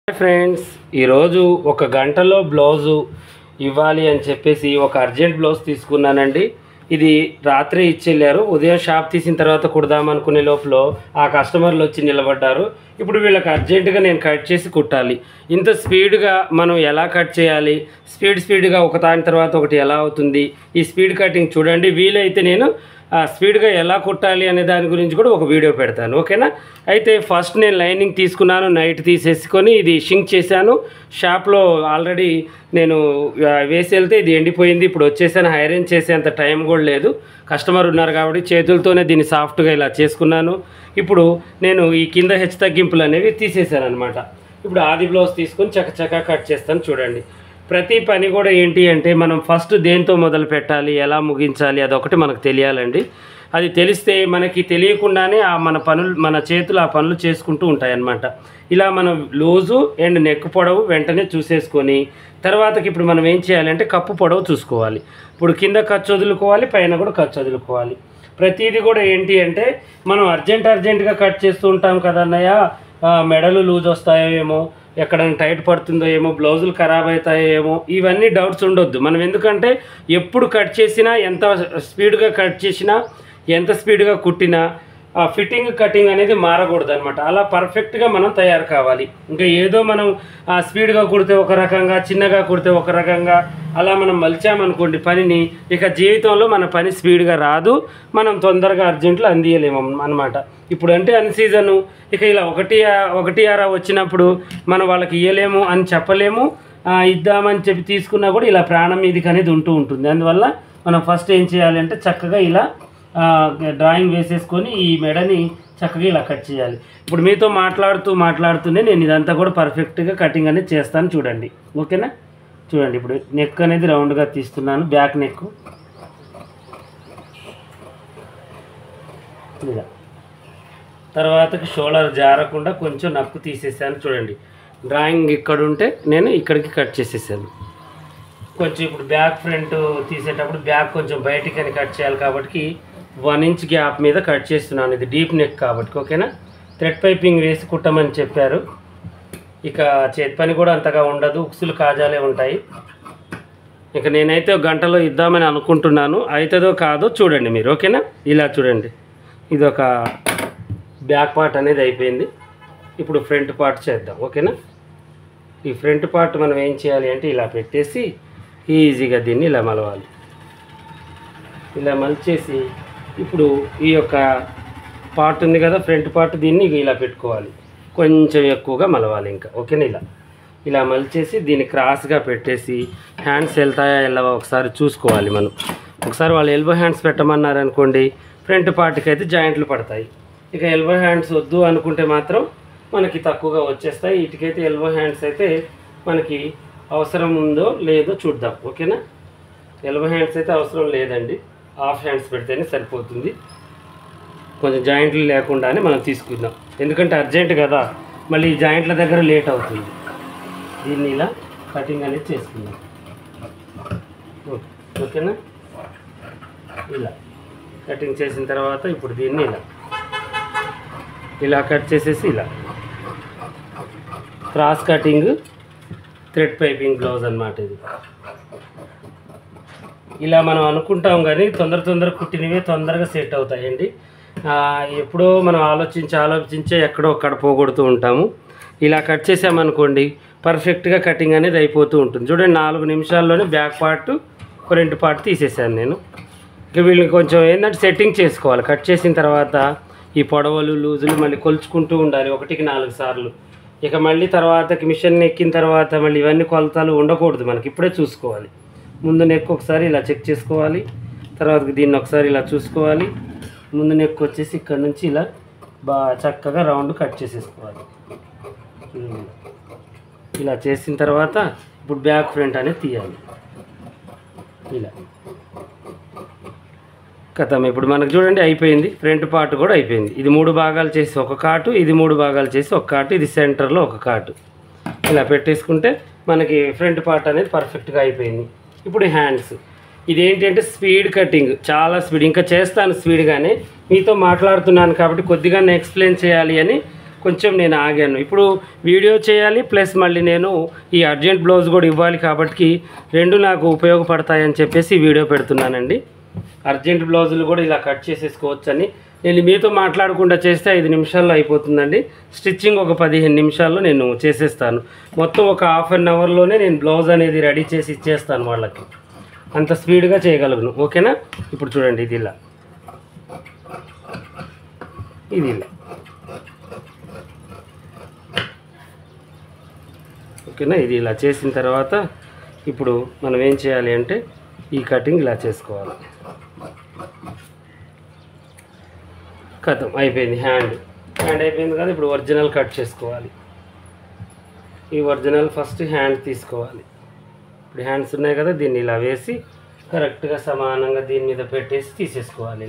Hi friends, ఈరోజు ఒక గంటలో బ్లౌజు ఇవ్వాలి అని చెప్పేసి ఒక అర్జెంట్ బ్లౌజ్ తీసుకున్నానండి. ఇది రాత్రి ఇచ్చెళ్ళారు. ఉదయం షాప్ తీసిన తర్వాత కుడదామనుకునే లోపల ఆ కస్టమర్లు వచ్చి నిలబడ్డారు. ఇప్పుడు వీళ్ళకి అర్జెంటుగా నేను కట్ చేసి కుట్టాలి. ఇంత స్పీడ్గా మనం ఎలా కట్ చేయాలి, స్పీడ్గా ఒక దాని తర్వాత ఒకటి ఎలా అవుతుంది, ఈ స్పీడ్ కటింగ్ చూడండి. వీలైతే నేను స్పీడ్గా ఎలా కుట్టాలి అనే దాని గురించి కూడా ఒక వీడియో పెడతాను, ఓకేనా. అయితే ఫస్ట్ నేను లైనింగ్ తీసుకున్నాను, నైట్ తీసేసుకొని ఇది షింక్ చేశాను. షాప్లో ఆల్రెడీ నేను వేసి వెళ్తే ఇది ఎండిపోయింది. ఇప్పుడు వచ్చేసాను, ఐరన్ చేసేంత టైం కూడా లేదు, కస్టమర్ ఉన్నారు కాబట్టి చేతులతోనే దీన్ని సాఫ్ట్గా ఇలా చేసుకున్నాను. ఇప్పుడు నేను ఈ కింద హెచ్చు తగ్గింపులు అనేవి తీసేసాను అనమాట. ఇప్పుడు ఆది బ్లౌజ్ తీసుకొని చకచకా కట్ చేస్తాను. చూడండి, ప్రతి పని కూడా ఏంటి అంటే మనం ఫస్ట్ దేంతో మొదలు పెట్టాలి, ఎలా ముగించాలి అదొకటి మనకు తెలియాలండి. అది తెలిస్తే మనకి తెలియకుండానే మన చేతులు ఆ పనులు చేసుకుంటూ ఉంటాయన్నమాట. ఇలా మనం లూజు అండ్ నెక్ పొడవు వెంటనే చూసేసుకొని తర్వాతకి ఇప్పుడు మనం ఏం చేయాలంటే కప్పు పొడవు చూసుకోవాలి. ఇప్పుడు కింద ఖర్చు వదులుకోవాలి, పైన కూడా ఖర్చు వదులుకోవాలి. ప్రతిదీ కూడా ఏంటి అంటే మనం అర్జెంటుగా కట్ చేస్తూ ఉంటాం కదా అన్నయ్య, మెడలు లూజ్ వస్తాయో ఏమో, ఎక్కడైనా టైట్ పడుతుందో ఏమో, బ్లౌజులు ఖరాబ్ అవుతాయో ఏమో, ఇవన్నీ డౌట్స్ ఉండొద్దు. మనం ఎందుకంటే ఎప్పుడు కట్ చేసినా, ఎంత స్పీడ్గా కట్ చేసినా, ఎంత స్పీడ్గా కుట్టినా ఫిట్టింగ్ కటింగ్ అనేది మారకూడదు అనమాట. అలా పర్ఫెక్ట్గా మనం తయారు కావాలి. ఇంకా ఏదో మనం స్పీడ్గా కుడితే ఒక రకంగా, చిన్నగా కుడితే ఒక రకంగా అలా మనం మలిచామనుకోండి పనిని, ఇక జీవితంలో మన పని స్పీడ్గా రాదు, మనం తొందరగా అర్జెంట్లో అందియలేము అనమాట. ఇప్పుడు అంటే అన్ సీజను, ఇక ఇలా ఒకటి అరా వచ్చినప్పుడు మనం వాళ్ళకి ఇవ్వలేము అని చెప్పలేము, ఇద్దామని చెప్పి తీసుకున్నా కూడా ఇలా ప్రాణం మీదకి అనేది ఉంటుంది. అందువల్ల మనం ఫస్ట్ ఏం చేయాలంటే చక్కగా ఇలా డ్రాయింగ్ వేసేసుకొని ఈ మెడని చక్కగా ఇలా కట్ చేయాలి. ఇప్పుడు మీతో మాట్లాడుతూనే నేను ఇదంతా కూడా పర్ఫెక్ట్గా కటింగ్ అనేది చేస్తాను, చూడండి, ఓకేనా. చూడండి, ఇప్పుడు నెక్ అనేది రౌండ్గా తీస్తున్నాను, బ్యాక్ నెక్ ఇలా, తర్వాతకి షోల్డర్ జారకుండా కొంచెం నక్కు తీసేసాను. చూడండి, డ్రాయింగ్ ఇక్కడ ఉంటే నేను ఇక్కడికి కట్ చేసేసాను. కొంచెం ఇప్పుడు బ్యాక్ ఫ్రంట్ తీసేటప్పుడు బ్యాక్ కొంచెం బయటికని కట్ చేయాలి కాబట్టి 1 ఇంచ్ గ్యాప్ మీద కట్ చేస్తున్నాను. ఇది డీప్ నెక్ కాబట్టి, ఓకేనా. థ్రెడ్ పైపింగ్ వేసి కుట్టమని చెప్పారు. ఇక చేతి పని కూడా అంతగా ఉండదు, ఉక్సులు కాజాలే ఉంటాయి. ఇక నేనైతే ఒక గంటలో ఇద్దామని అనుకుంటున్నాను, అవుతుందో కాదో చూడండి మీరు, ఓకేనా. ఇలా చూడండి, ఇది ఒక బ్యాక్ పార్ట్ అనేది అయిపోయింది. ఇప్పుడు ఫ్రంట్ పార్ట్ చేద్దాం, ఓకేనా. ఈ ఫ్రంట్ పార్ట్ మనం ఏం చేయాలి అంటే ఇలా పెట్టేసి ఈజీగా దీన్ని ఇలా మలవాలి. ఇలా మలిచేసి ఇప్పుడు ఈ యొక్క పార్ట్ ఉంది కదా, ఫ్రంట్ పార్ట్, దీన్ని ఇలా పెట్టుకోవాలి, కొంచెం ఎక్కువగా మలవాలి ఇంకా, ఓకేనా. ఇలా మలిచేసి దీన్ని క్రాస్గా పెట్టేసి హ్యాండ్స్ వెళ్తాయా వెళ్ళవా ఒకసారి చూసుకోవాలి మనం. ఒకసారి వాళ్ళు ఎల్బో హ్యాండ్స్ పెట్టమన్నారనుకోండి, ఫ్రంట్ పార్ట్కి అయితే జాయింట్లు పడతాయి. ఇక ఎల్బో హ్యాండ్స్ వద్దు అనుకుంటే మాత్రం మనకి తక్కువగా వచ్చేస్తాయి. వీటికైతే ఎల్బో హ్యాండ్స్ అయితే మనకి అవసరం ఉందో లేదో చూద్దాం, ఓకేనా. ఎల్బో హ్యాండ్స్ అయితే అవసరం లేదండి, హాఫ్ హ్యాండ్స్ పెడితేనే సరిపోతుంది. కొంచెం జాయింట్లు లేకుండానే మనం తీసుకుందాం, ఎందుకంటే అర్జెంట్ కదా, మళ్ళీ ఈ జాయింట్ల దగ్గర లేట్ అవుతుంది. దీన్ని ఇలా కటింగ్ అనేది చేసుకుందాం, ఓకేనా. ఇలా కటింగ్ చేసిన తర్వాత ఇప్పుడు దీన్ని ఇలా కట్ చేసేసి ఇలా cross cutting thread piping blouse అన్నమాట. ఇది ఇలా మనం అనుకుంటాం కానీ తొందర కుట్టినవే తొందరగా సెట్ అవుతాయండి. ఎప్పుడో మనం ఆలోచించే ఎక్కడో అక్కడ పోగొడుతూ ఉంటాము. ఇలా కట్ చేసామనుకోండి పర్ఫెక్ట్గా కటింగ్ అనేది అయిపోతూ ఉంటుంది. చూడండి, 4 నిమిషాల్లోనే బ్యాక్ పార్ట్, ఫ్రంట్ పార్ట్ తీసేసాను నేను. ఇక వీళ్ళని కొంచెం ఏంటంటే సెట్టింగ్ చేసుకోవాలి. కట్ చేసిన తర్వాత ఈ పొడవలు లూజులు మళ్ళీ కొలుచుకుంటూ ఉండాలి 1కి 4 సార్లు. ఇక మళ్ళీ తర్వాతకి మిషన్ ఎక్కిన తర్వాత మళ్ళీ ఇవన్నీ కొలతలు ఉండకూడదు మనకి, ఇప్పుడే చూసుకోవాలి. ముందు నెక్ ఒకసారి ఇలా చెక్ చేసుకోవాలి, తర్వాతకి దీన్ని ఒకసారి ఇలా చూసుకోవాలి. ముందు నెక్ వచ్చేసి ఇక్కడ నుంచి ఇలా బాగా చక్కగా రౌండ్ కట్ చేసేసుకోవాలి. ఇలా చేసిన తర్వాత ఇప్పుడు బ్యాక్ ఫ్రంట్ అనేది తీయాలి. ఇలా కథం. ఇప్పుడు మనకు చూడండి అయిపోయింది, ఫ్రంట్ పార్ట్ కూడా అయిపోయింది. ఇది 3 భాగాలు చేసి ఒక కాటు, ఇది 3 భాగాలు చేసి ఒక కాటు, ఇది సెంటర్లో ఒక కాటు. ఇలా పెట్టేసుకుంటే మనకి ఫ్రంట్ పార్ట్ అనేది పర్ఫెక్ట్గా అయిపోయింది. ఇప్పుడు హ్యాండ్స్, ఇదేంటి అంటే స్పీడ్ కటింగ్, చాలా స్పీడ్. ఇంకా చేస్తాను స్పీడ్గానే, మీతో మాట్లాడుతున్నాను కాబట్టి కొద్దిగా ఎక్స్ప్లెయిన్ చేయాలి అని కొంచెం నేను ఆగాను. ఇప్పుడు వీడియో చేయాలి ప్లస్ మళ్ళీ నేను ఈ అర్జెంట్ బ్లౌజ్ కూడా ఇవ్వాలి కాబట్టి రెండు నాకు ఉపయోగపడతాయని చెప్పేసి వీడియో పెడుతున్నానండి. అర్జెంట్ బ్లౌజులు కూడా ఇలా కట్ చేసేసుకోవచ్చని నేను మీతో మాట్లాడకుండా చేస్తే 5 నిమిషాల్లో అయిపోతుందండి. స్టిచ్చింగ్ ఒక 15 నిమిషాల్లో నేను చేసేస్తాను. మొత్తం ఒక హాఫ్ అన్ అవర్లోనే నేను బ్లౌజ్ అనేది రెడీ చేసి ఇచ్చేస్తాను వాళ్ళకి. అంత స్పీడ్గా చేయగలను. ఓకేనా? ఇప్పుడు చూడండి, ఇది ఇలా ఓకేనా. ఇది ఇలా చేసిన తర్వాత ఇప్పుడు మనం ఏం చేయాలి అంటే ఈ కటింగ్ ఇలా చేసుకోవాలి. కథం అయిపోయింది. హ్యాండ్ అయిపోయింది కదా. ఇప్పుడు ఒరిజినల్ కట్ చేసుకోవాలి. ఈ ఒరిజినల్ ఫస్ట్ హ్యాండ్ తీసుకోవాలి. ఇప్పుడు హ్యాండ్స్ ఉన్నాయి కదా, దీన్ని ఇలా వేసి కరెక్ట్గా సమానంగా దీని మీద పెట్టేసి తీసేసుకోవాలి.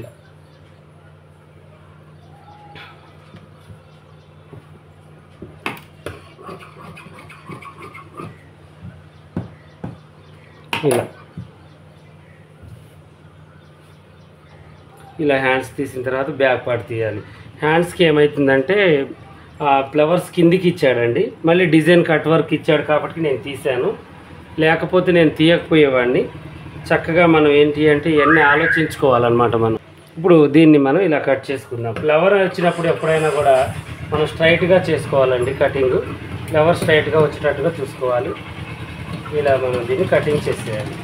ఇలా హ్యాండ్స్ తీసిన తర్వాత బ్యాక్ పార్ట్ తీయాలి. హ్యాండ్స్కి ఏమవుతుందంటే ఫ్లవర్స్ కిందికి ఇచ్చాడండి, మళ్ళీ డిజైన్ కట్ వర్క్ ఇచ్చాడు కాబట్టి నేను తీశాను. లేకపోతే నేను తీయకపోయేవాడిని. చక్కగా మనం ఏంటి అంటే ఇవన్నీ ఆలోచించుకోవాలన్నమాట మనం. ఇప్పుడు దీన్ని మనం ఇలా కట్ చేసుకుందాం. ఫ్లవర్ వచ్చినప్పుడు ఎప్పుడైనా కూడా మనం స్ట్రైట్గా చేసుకోవాలండి కటింగ్. ఫ్లవర్ స్ట్రైట్గా వచ్చేటట్టుగా చూసుకోవాలి. ఇలా మనం దీన్ని కటింగ్ చేసేయాలి.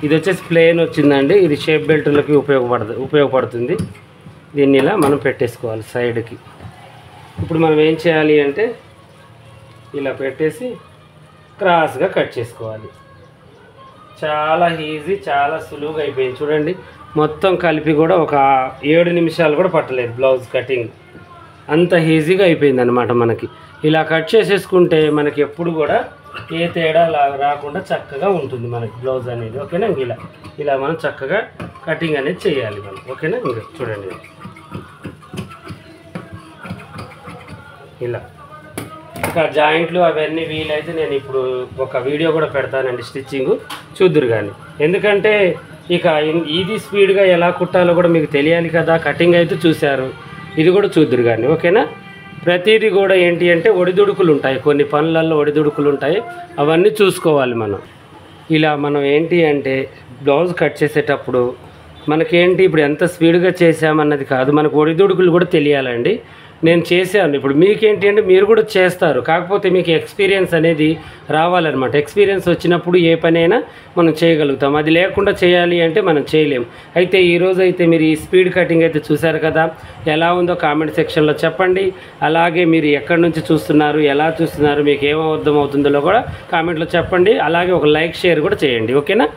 ఇది వచ్చేసి ప్లెయిన్ వచ్చిందండి. ఇది షేప్ బెల్ట్లకి ఉపయోగపడుతుంది. దీన్ని ఇలా మనం పెట్టేసుకోవాలి సైడ్కి. ఇప్పుడు మనం ఏం చేయాలి అంటే ఇలా పెట్టేసి క్రాస్గా కట్ చేసుకోవాలి. చాలా ఈజీ, చాలా సులువుగా అయిపోయింది. చూడండి, మొత్తం కలిపి కూడా ఒక 7 నిమిషాలు కూడా పట్టలేదు బ్లౌజ్ కటింగ్. అంత ఈజీగా అయిపోయింది అనమాట. మనకి ఇలా కట్ చేసేసుకుంటే మనకి ఎప్పుడు కూడా ఏ తేడా రాకుండా చక్కగా ఉంటుంది మనకి బ్లౌజ్ అనేది. ఓకేనా? ఇలా మనం చక్కగా కటింగ్ అనేది చేయాలి మనం. ఓకేనా? ఇంకా చూడండి, ఇలా ఇంకా జాయింట్లు అవన్నీ వీలైతే నేను ఇప్పుడు ఒక వీడియో కూడా పెడతానండి స్టిచ్చింగ్, చూద్దురు కానీ. ఎందుకంటే ఇక ఇది స్పీడ్గా ఎలా కుట్టాలో కూడా మీకు తెలియాలి కదా. కటింగ్ అయితే చూశారు, ఇది కూడా చూద్దురు కానీ. ఓకేనా? ప్రతిదీ కూడా ఏంటి అంటే ఒడిదుడుకులు ఉంటాయి, కొన్ని పనులలో ఒడిదుడుకులు ఉంటాయి, అవన్నీ చూసుకోవాలి మనం. ఇలా మనం ఏంటి అంటే బ్లౌజ్ కట్ చేసేటప్పుడు మనకేంటి ఇప్పుడు ఎంత స్పీడ్గా చేసామన్నది కాదు, మనకు ఒడిదుడుకులు కూడా తెలియాలండి. నేను చేశాను. ఇప్పుడు మీకేంటి అంటే మీరు కూడా చేస్తారు, కాకపోతే మీకు ఎక్స్పీరియన్స్ అనేది రావాలన్నమాట. ఎక్స్పీరియన్స్ వచ్చినప్పుడు ఏ పనైనా మనం చేయగలుగుతాం. అది లేకుండా చేయాలి అంటే మనం చేయలేము. అయితే ఈరోజు అయితే మీరు ఈ స్పీడ్ కటింగ్ అయితే చూశారు కదా, ఎలా ఉందో కామెంట్ సెక్షన్లో చెప్పండి. అలాగే మీరు ఎక్కడి నుంచి చూస్తున్నారు, ఎలా చూస్తున్నారు, మీకు ఏమో అర్థం అవుతుందో కూడా కామెంట్లో చెప్పండి. అలాగే ఒక లైక్, షేర్ కూడా చేయండి. ఓకేనా?